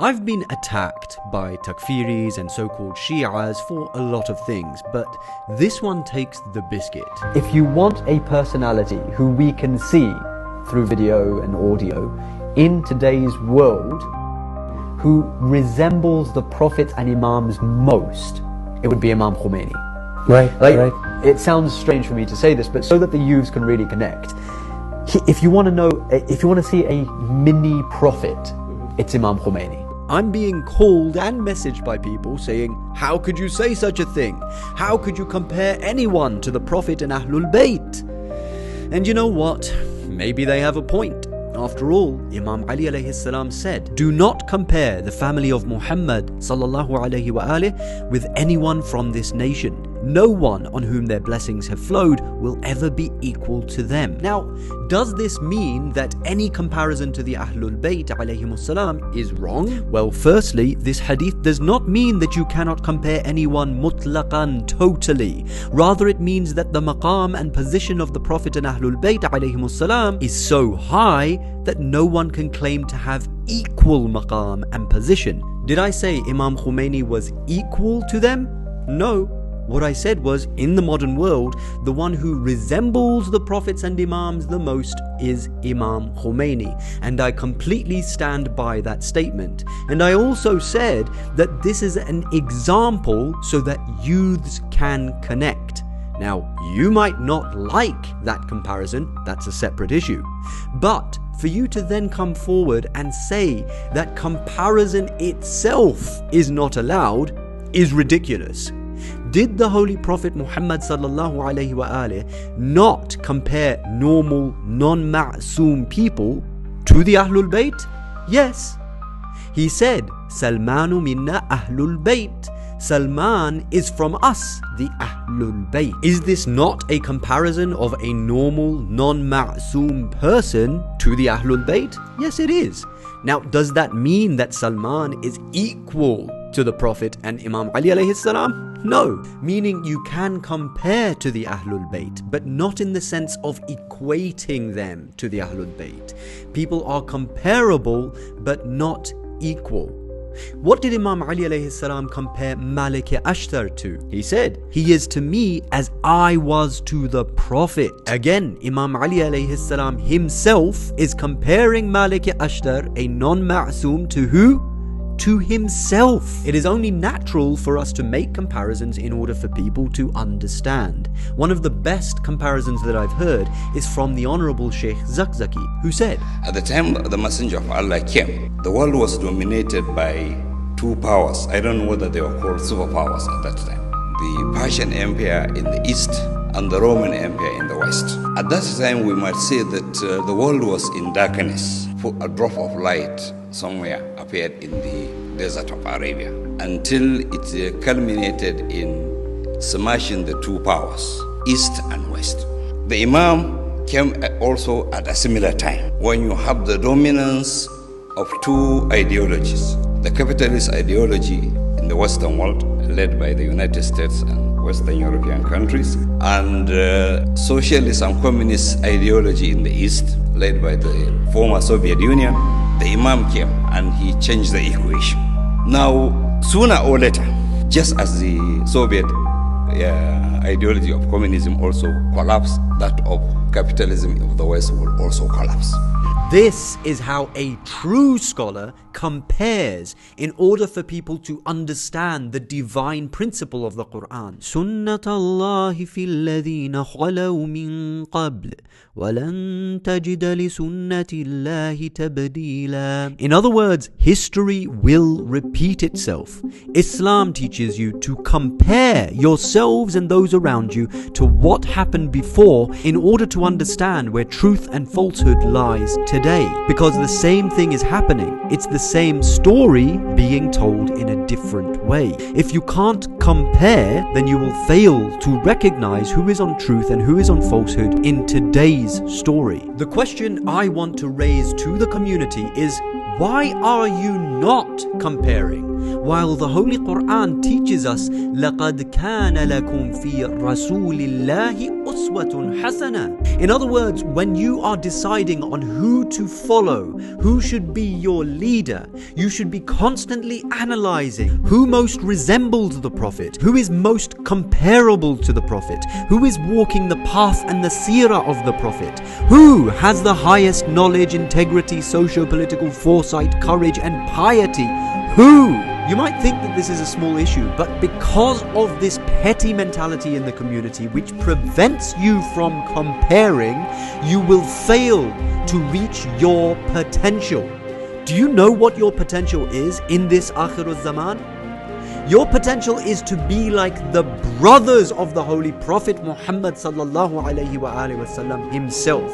I've been attacked by takfiris and so-called Shi'as for a lot of things, but this one takes the biscuit. If you want a personality who we can see through video and audio in today's world, who resembles the prophets and imams most, it would be Imam Khomeini. Right. It sounds strange for me to say this, but so that the youths can really connect. If you want to see a mini prophet, it's Imam Khomeini. I'm being called and messaged by people saying, how could you say such a thing? How could you compare anyone to the Prophet and Ahlul Bayt? And you know what? Maybe they have a point. After all, Imam Ali alayhi salam said, do not compare the family of Muhammad sallallahu alayhi wa alih with anyone from this nation. No one on whom their blessings have flowed will ever be equal to them. Now, does this mean that any comparison to the Ahlul Bayt alayhimus salam is wrong? Well, firstly, this hadith does not mean that you cannot compare anyone mutlaqan, totally. Rather, it means that the maqam and position of the Prophet and Ahlul Bayt alayhimus salam is so high that no one can claim to have equal maqam and position. Did I say Imam Khomeini was equal to them? No. What I said was, in the modern world, the one who resembles the prophets and imams the most is Imam Khomeini. And I completely stand by that statement. And I also said that this is an example so that youths can connect. Now, you might not like that comparison, that's a separate issue. But for you to then come forward and say that comparison itself is not allowed is ridiculous. Did the Holy Prophet Muhammad sallallahu alayhi wa alih not compare normal, non-ma'soom people to the Ahlul Bayt? Yes. He said, Salmanu minna Ahlul Bayt. Salman is from us, the Ahlul Bayt. Is this not a comparison of a normal, non-ma'soom person to the Ahlul Bayt? Yes, it is. Now, does that mean that Salman is equal to the Prophet and Imam Ali alayhi salam? No, meaning you can compare to the Ahlul Bayt, but not in the sense of equating them to the Ahlul Bayt. People are comparable, but not equal. What did Imam Ali alayhi salam compare Malik Ashtar to? He said, he is to me as I was to the Prophet. Again, Imam Ali alayhi salam himself is comparing Malik Ashtar, a non-ma'soom, to who? To himself. It is only natural for us to make comparisons in order for people to understand. One of the best comparisons that I've heard is from the Honorable Shaikh Zakzaki, who said, at the time the Messenger of Allah came, the world was dominated by two powers. I don't know whether they were called superpowers at that time. The Persian Empire in the east and the Roman Empire in the west. At that time we might say that the world was in darkness, for a drop of light somewhere appeared in the desert of Arabia, until it culminated in smashing the two powers, east and west. The Imam came also at a similar time, when you have the dominance of two ideologies. The capitalist ideology in the Western world, led by the United States and Western European countries, and socialist and communist ideology in the East, led by the former Soviet Union. The Imam came and he changed the equation. Now, sooner or later, just as the Soviet ideology of communism also collapsed, that of capitalism of the West will also collapse. This is how a true scholar compares in order for people to understand the divine principle of the Quran. Sunnat Allahi fil ladhina khalaw min qabl walan tajida li sunnati Allahi tabdila. In other words, history will repeat itself. Islam teaches you to compare yourselves and those around you to what happened before in order to understand where truth and falsehood lies today. Because the same thing is happening. It's the same story being told in a different way. If you can't compare, then you will fail to recognize who is on truth and who is on falsehood in today's story. The question I want to raise to the community is, why are you not comparing? While the Holy Quran teaches us, لَقَدْ كَانَ لَكُمْ فِي رَسُولِ اللَّهِ uswatun hasana. In other words, when you are deciding on who to follow, who should be your leader, you should be constantly analyzing who most resembles the Prophet, who is most comparable to the Prophet, who is walking the path and the seerah of the Prophet, who has the highest knowledge, integrity, socio-political foresight, courage and piety. Who? You might think that this is a small issue, but because of this petty mentality in the community which prevents you from comparing, you will fail to reach your potential. Do you know what your potential is in this Akhirul Zaman? Your potential is to be like the brothers of the Holy Prophet Muhammad sallallahu alaihi wasallam himself.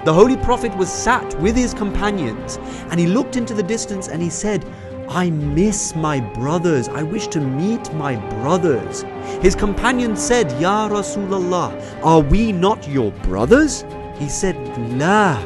The Holy Prophet was sat with his companions and he looked into the distance and he said, I miss my brothers. I wish to meet my brothers. His companions said, Ya Rasulullah, are we not your brothers? He said, La,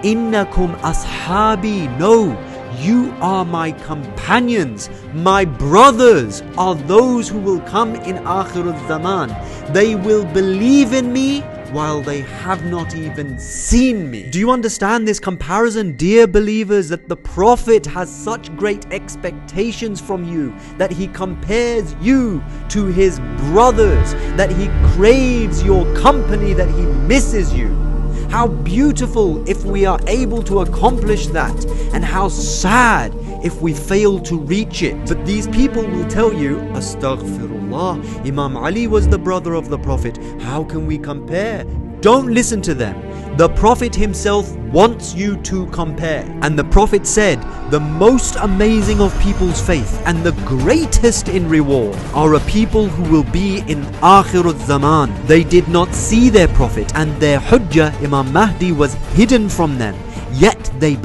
innakum ashabi. No, you are my companions. My brothers are those who will come in Akhirul Zaman. They will believe in me while they have not even seen me. Do you understand this comparison, dear believers, that the Prophet has such great expectations from you, that he compares you to his brothers, that he craves your company, that he misses you? How beautiful if we are able to accomplish that, and how sad if we fail to reach it. But these people will tell you, Astaghfirullah, Imam Ali was the brother of the Prophet. How can we compare? Don't listen to them. The Prophet himself wants you to compare. And the Prophet said, the most amazing of people's faith and the greatest in reward are a people who will be in Akhirul Zaman. They did not see their Prophet, and their Hujjah, Imam Mahdi, was hidden from them. Yet they